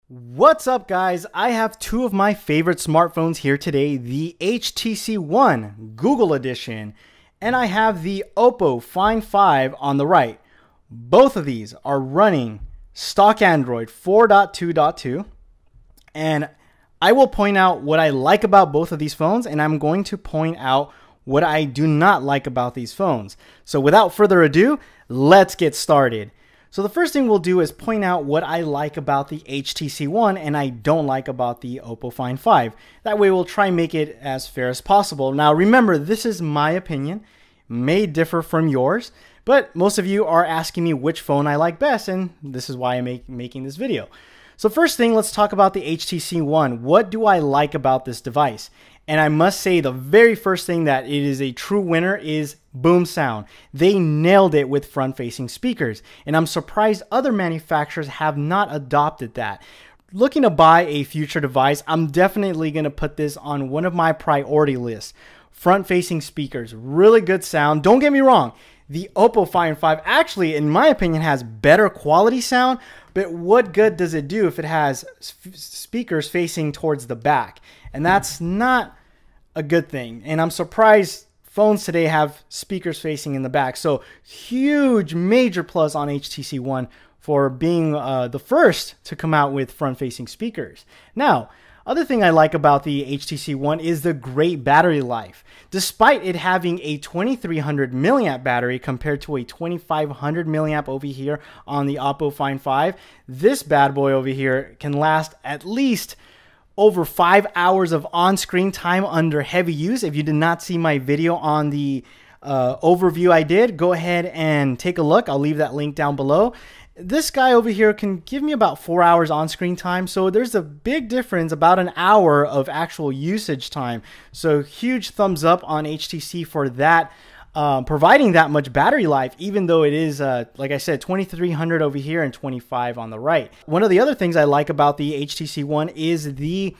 What's up, guys? I have two of my favorite smartphones here today, the HTC One Google Edition, and I have the Oppo Find 5 on the right. Both of these are running stock Android 4.2.2, and I will point out what I like about both of these phones, and I'm going to point out what I do not like about these phones. So without further ado, let's get started. So the first thing we'll do is point out what I like about the HTC One and I don't like about the Oppo Find 5. That way we'll try and make it as fair as possible. Now remember, this is my opinion, may differ from yours, but most of you are asking me which phone I like best, and this is why I'm making this video. So first thing, let's talk about the HTC One. What do I like about this device? And I must say the very first thing that it is a true winner is boom sound. They nailed it with front-facing speakers, and I'm surprised other manufacturers have not adopted that. Looking to buy a future device, I'm definitely going to put this on one of my priority lists. Front-facing speakers, really good sound. Don't get me wrong, the Oppo Find 5 actually, in my opinion, has better quality sound, but what good does it do if it has speakers facing towards the back? And that's not a good thing. And I'm surprised phones today have speakers facing in the back. So huge, major plus on HTC One for being the first to come out with front-facing speakers. Now, other thing I like about the HTC One is the great battery life. Despite it having a 2300 milliamp battery compared to a 2500 milliamp over here on the Oppo Find 5, this bad boy over here can last at least over 5 hours of on-screen time under heavy use. If you did not see my video on the overview I did, go ahead and take a look. I'll leave that link down below. This guy over here can give me about 4 hours on-screen time, so there's a big difference, about an hour of actual usage time. So huge thumbs up on HTC for that, providing that much battery life, even though it is, like I said, 2300 over here and 25 on the right. One of the other things I like about the HTC One is the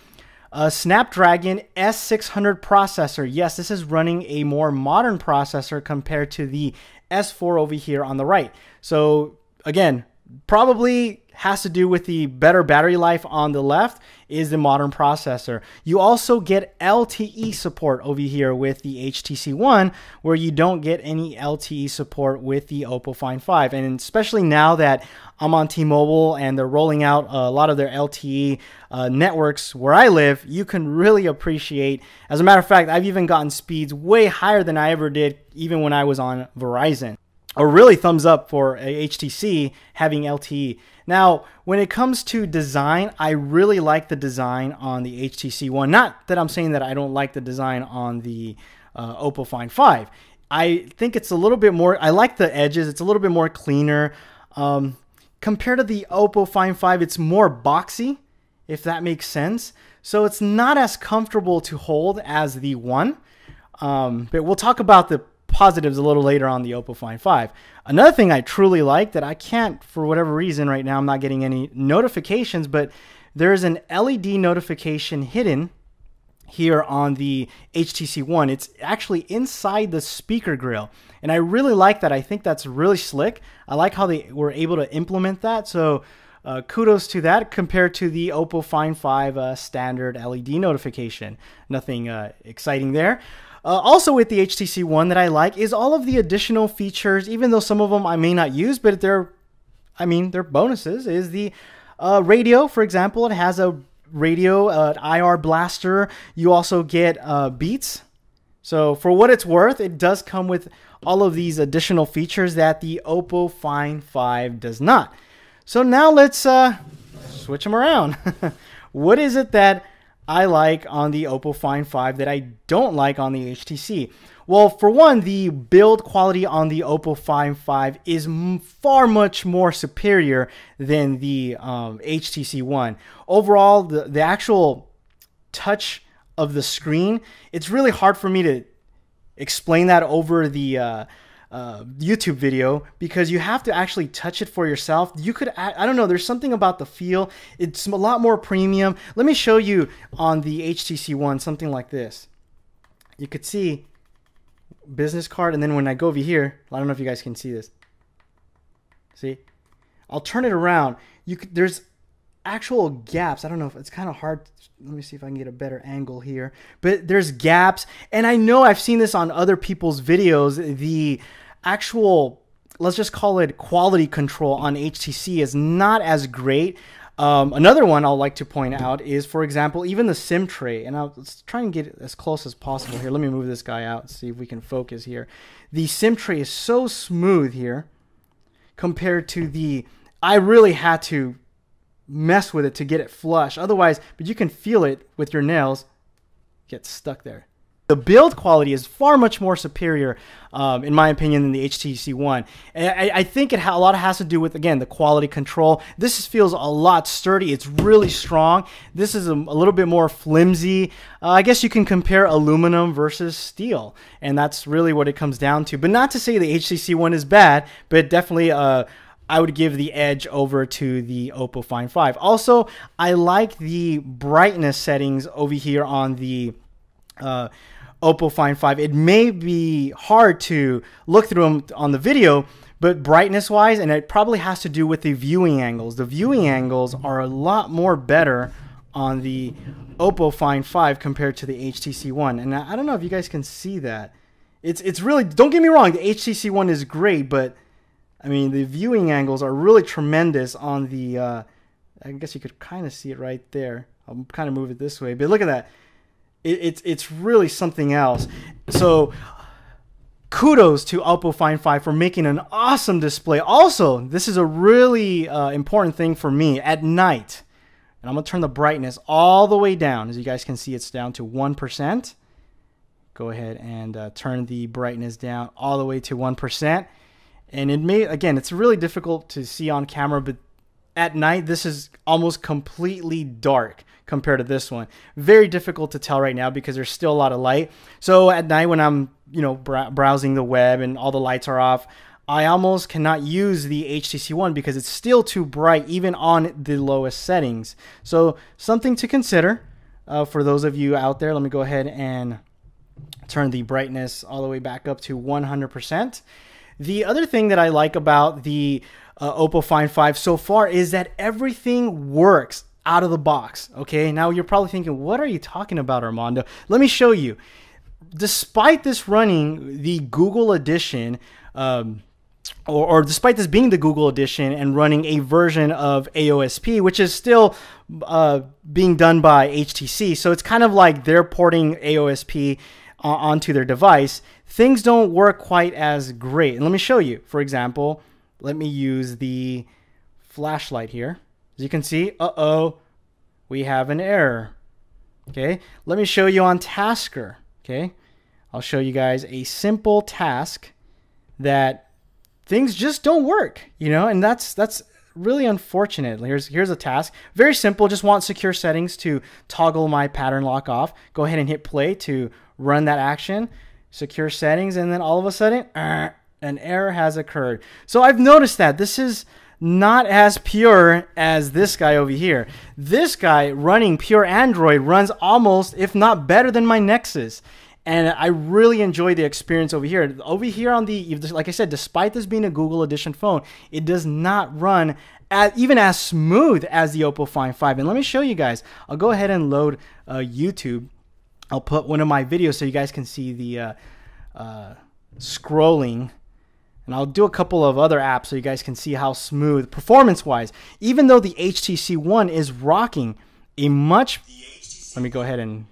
Snapdragon S600 processor. Yes, this is running a more modern processor compared to the S4 over here on the right. So again, probably has to do with the better battery life on the left is the modern processor. You also get LTE support over here with the HTC One, where you don't get any LTE support with the Oppo Find 5. And especially now that I'm on T-Mobile and they're rolling out a lot of their LTE networks where I live, you can really appreciate. As a matter of fact, I've even gotten speeds way higher than I ever did even when I was on Verizon. A really thumbs up for HTC having LTE. Now, when it comes to design, I really like the design on the HTC One. Not that I'm saying that I don't like the design on the Oppo Find 5. I think it's a little bit more, I like the edges. It's a little bit more cleaner. Compared to the Oppo Find 5, it's more boxy, if that makes sense. So it's not as comfortable to hold as the One. But we'll talk about the positives a little later on the Oppo Find 5. Another thing I truly like that I can't, for whatever reason right now, I'm not getting any notifications, but there's an LED notification hidden here on the HTC One. It's actually inside the speaker grill, and I really like that. I think that's really slick. I like how they were able to implement that, so kudos to that compared to the Oppo Find 5 standard LED notification. Nothing exciting there. Also with the HTC One that I like is all of the additional features, even though some of them I may not use, but they're bonuses, is the radio, for example. It has a radio, IR blaster. You also get Beats. So for what it's worth, it does come with all of these additional features that the Oppo Find 5 does not. So now let's switch them around. What is it that I like on the Oppo Find 5 that I don't like on the HTC? Well, for one, the build quality on the Oppo Find 5 is far much more superior than the HTC One. Overall, the actual touch of the screen, it's really hard for me to explain that over the YouTube video, because you have to actually touch it for yourself. You could, I don't know, there's something about the feel. It's a lot more premium. Let me show you on the HTC One something like this. You could see business card, and then when I go over here, I don't know if you guys can see this. See? I'll turn it around. There's actual gaps. I don't know if it's kind of hard. Let me see if I can get a better angle here. But there's gaps. And I know I've seen this on other people's videos. The actual, let's just call it quality control on HTC is not as great. Another one I'll like to point out is, for example, even the SIM tray. And let's try and get it as close as possible here. Let me move this guy out and see if we can focus here. The SIM tray is so smooth here compared to the, I really had to mess with it to get it flush. Otherwise, but you can feel it with your nails, get stuck there. The build quality is far much more superior, in my opinion, than the HTC One. And I think a lot has to do with, again, the quality control. This feels a lot sturdy. It's really strong. This is a little bit more flimsy. I guess you can compare aluminum versus steel, and that's really what it comes down to. But not to say the HTC One is bad, but definitely I would give the edge over to the Oppo Find 5. Also, I like the brightness settings over here on the Oppo Find 5. It may be hard to look through them on the video, but brightness wise, and it probably has to do with the viewing angles. The viewing angles are a lot more better on the Oppo Find 5 compared to the HTC One. And I don't know if you guys can see that. It's really, don't get me wrong, the HTC One is great, but I mean, the viewing angles are really tremendous on the, I guess you could kind of see it right there. I'll kind of move it this way, but look at that. It's really something else. So kudos to Oppo Find 5 for making an awesome display. Also, this is a really important thing for me at night. And I'm going to turn the brightness all the way down. As you guys can see, it's down to 1%. Go ahead and turn the brightness down all the way to 1%. And it may, again, it's really difficult to see on camera, but at night, this is almost completely dark compared to this one. Very difficult to tell right now because there's still a lot of light. So at night when I'm, browsing the web and all the lights are off, I almost cannot use the HTC One because it's still too bright even on the lowest settings. So something to consider for those of you out there. Let me go ahead and turn the brightness all the way back up to 100%. The other thing that I like about the Oppo Find 5 so far is that everything works out of the box. Okay, now you're probably thinking, what are you talking about, Armando? Let me show you. Despite this running the Google edition, or despite this being the Google edition and running a version of AOSP, which is still being done by HTC, so it's kind of like they're porting AOSP onto their device, things don't work quite as great. And let me show you. For example, let me use the flashlight here. As you can see, we have an error. Okay, let me show you on Tasker. Okay, I'll show you guys a simple task that things just don't work, and that's really unfortunate. Here's a task, very simple. Just want secure settings to toggle my pattern lock off. Go ahead and hit play to run that action, secure settings, and then all of a sudden, an error has occurred. So I've noticed that this is not as pure as this guy over here. This guy running pure Android runs almost, if not better than my Nexus. And I really enjoy the experience over here. Over here on the, like I said, despite this being a Google Edition phone, it does not run even as smooth as the Oppo Find 5. And let me show you guys. I'll go ahead and load YouTube. I'll put one of my videos so you guys can see the scrolling. And I'll do a couple of other apps so you guys can see how smooth, performance-wise, even though the HTC One is rocking a much... Let me go ahead and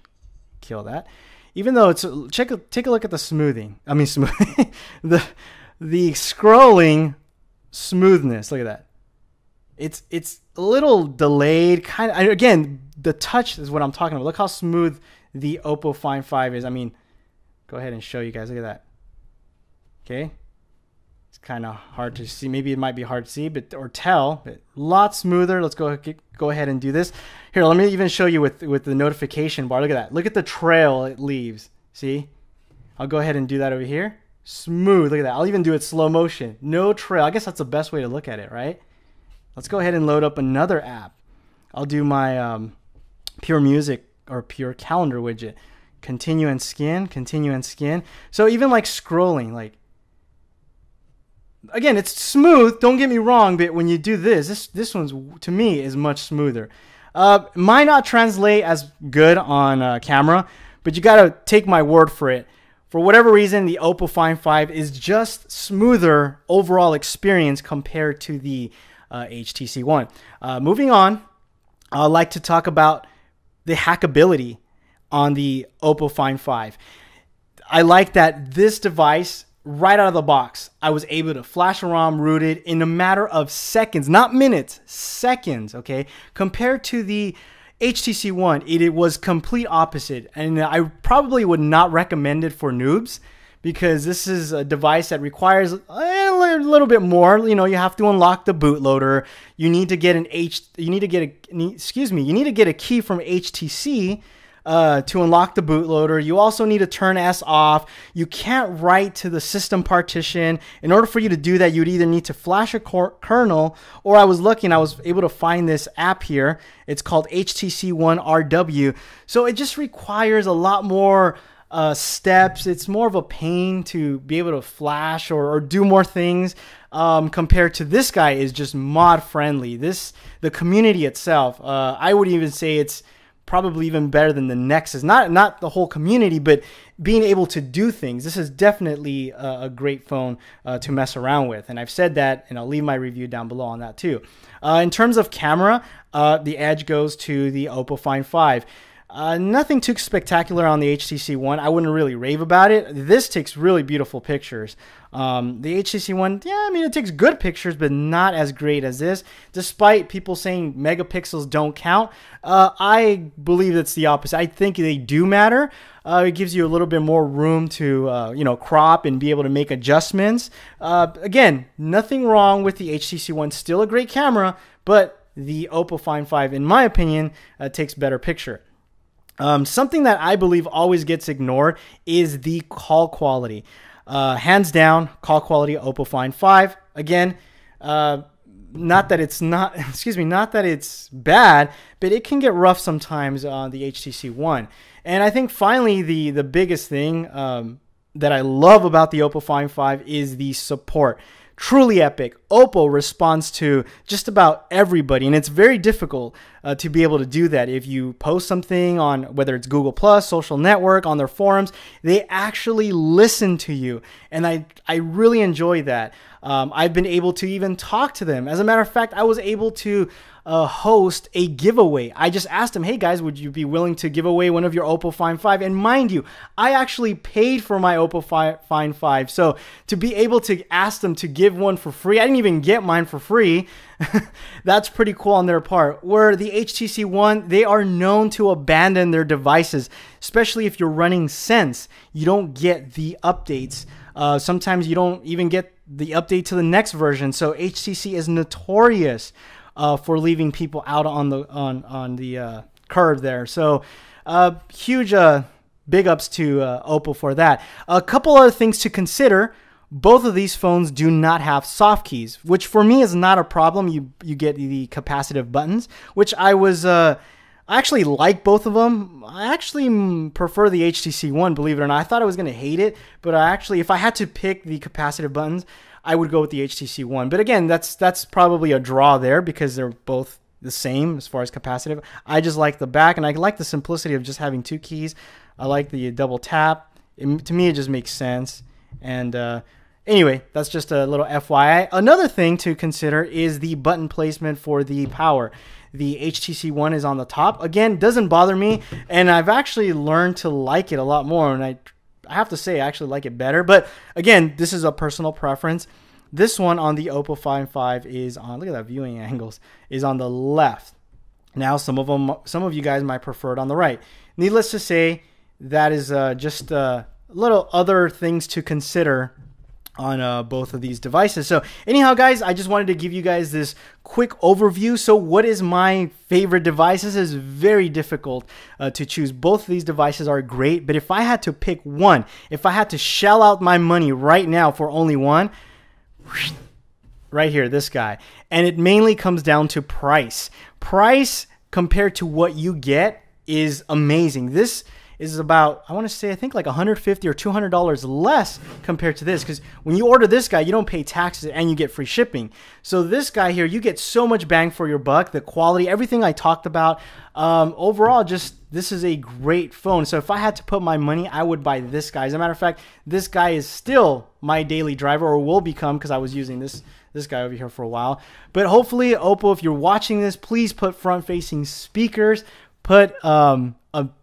kill that. Even though it's... take a look at the smoothing. I mean, the scrolling smoothness. Look at that. It's a little delayed. Kind of. Again, the touch is what I'm talking about. Look how smooth the Oppo Find 5 is. I mean, go ahead and show you guys. Look at that. Okay. It's kind of hard to see. Maybe it might be hard to see, or tell. But a lot smoother. Let's go ahead and do this. Here, let me even show you with the notification bar. Look at that. Look at the trail it leaves. See? I'll go ahead and do that over here. Smooth. Look at that. I'll even do it slow motion. No trail. I guess that's the best way to look at it, right? Let's go ahead and load up another app. I'll do my Pure Music or Pure Calendar widget. Continue and scan. Continue and scan. So even like scrolling, like again, it's smooth. Don't get me wrong, but when you do this one's to me is much smoother. Might not translate as good on camera, but you gotta take my word for it. For whatever reason, the Oppo Find 5 is just smoother overall experience compared to the HTC One. Moving on, I'd like to talk about the hackability on the Oppo Find 5. I like that this device, right out of the box, I was able to flash a ROM, root it in a matter of seconds, not minutes, seconds, okay? Compared to the HTC One, it was complete opposite. And I probably would not recommend it for noobs because this is a device that requires a little bit more. You know, you have to unlock the bootloader. You need to get you need to get a key from HTC to unlock the bootloader. You also need to turn S off. You can't write to the system partition. In order for you to do that, you'd either need to flash a kernel, or I was lucky and I was able to find this app here. It's called HTC One RW. So it just requires a lot more steps. It's more of a pain to be able to flash or do more things compared to this guy is just mod friendly. The community itself, I would even say it's probably even better than the Nexus. Not the whole community, but being able to do things. This is definitely a great phone to mess around with. And I've said that, and I'll leave my review down below on that too. In terms of camera, the edge goes to the Oppo Find 5. Nothing too spectacular on the HTC One. I wouldn't really rave about it. This takes really beautiful pictures. The HTC One, yeah, I mean, it takes good pictures, but not as great as this. Despite people saying megapixels don't count, I believe it's the opposite. I think they do matter. It gives you a little bit more room to, crop and be able to make adjustments. Again, nothing wrong with the HTC One. Still a great camera, but the Oppo Find 5, in my opinion, takes better picture. Something that I believe always gets ignored is the call quality. Hands down, call quality Oppo Find 5. Again, not that it's not, not that it's bad, but it can get rough sometimes on the HTC One. And I think finally the biggest thing that I love about the Oppo Find 5 is the support. Truly epic. Oppo responds to just about everybody, and it's very difficult to be able to do that. If you post something on whether it's Google Plus, social network, on their forums, they actually listen to you, and I really enjoy that. I've been able to even talk to them. As a matter of fact, I was able to host a giveaway. I just asked them, hey guys, would you be willing to give away one of your Oppo Find 5? And mind you, I actually paid for my Oppo Find 5. So to be able to ask them to give one for free, I didn't even get mine for free. That's pretty cool on their part. Where the HTC One, they are known to abandon their devices, especially if you're running Sense. You don't get the updates. Sometimes you don't even get the update to the next version. So HTC is notorious for leaving people out on the curve there. So huge big ups to Oppo for that. A couple other things to consider. Both of these phones do not have soft keys, which for me is not a problem. You get the capacitive buttons, which I actually like both of them. I actually prefer the HTC One, believe it or not. I thought I was going to hate it, but if I had to pick the capacitive buttons, I would go with the HTC One. But again, that's probably a draw there because they're both the same as far as capacitive. I just like the back, and I like the simplicity of just having two keys. I like the double tap. To me, it just makes sense. And anyway, that's just a little FYI. Another thing to consider is the button placement for the power. The HTC One is on the top. Again, doesn't bother me, and I've actually learned to like it a lot more, and I have to say I actually like it better. But again, this is a personal preference. This one on the Oppo Find 5 is on, look at that viewing angles, is on the left. Now, some of you guys might prefer it on the right. Needless to say, that is just little other things to consider on both of these devices. So anyhow, guys, I just wanted to give you guys this quick overview. So what is my favorite device? This is very difficult to choose. Both of these devices are great, but if I had to pick one, if I had to shell out my money right now for only one, right here, this guy. And it mainly comes down to price. Price compared to what you get is amazing. This is about, I want to say, I think like $150 or $200 less compared to this, because when you order this guy, you don't pay taxes and you get free shipping. So this guy here, you get so much bang for your buck. The quality, everything I talked about, overall, just this is a great phone. So if I had to put my money, I would buy this guy. As a matter of fact, this guy is still my daily driver, or will become, because I was using this guy over here for a while. But hopefully, Oppo, if you're watching this, please put front-facing speakers, put a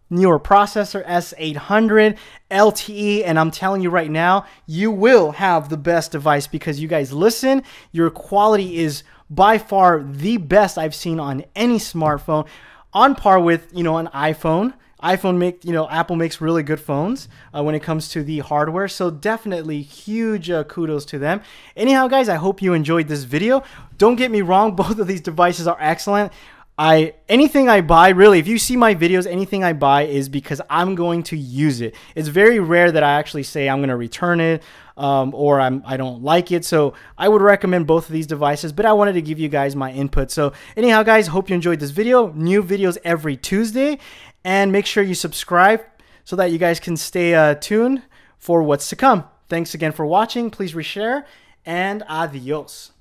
newer processor, S800 LTE, and I'm telling you right now, you will have the best device, because you guys listen, your quality is by far the best I've seen on any smartphone, on par with, an iPhone. Apple makes really good phones when it comes to the hardware. So definitely huge kudos to them. Anyhow, guys, I hope you enjoyed this video. Don't get me wrong, both of these devices are excellent. Anything I buy, really, if you see my videos, anything I buy is because I'm going to use it. It's very rare that I actually say I'm going to return it or I don't like it. So I would recommend both of these devices, but I wanted to give you guys my input. So anyhow, guys, hope you enjoyed this video. New videos every Tuesday. And make sure you subscribe so that you guys can stay tuned for what's to come. Thanks again for watching. Please reshare, and adios.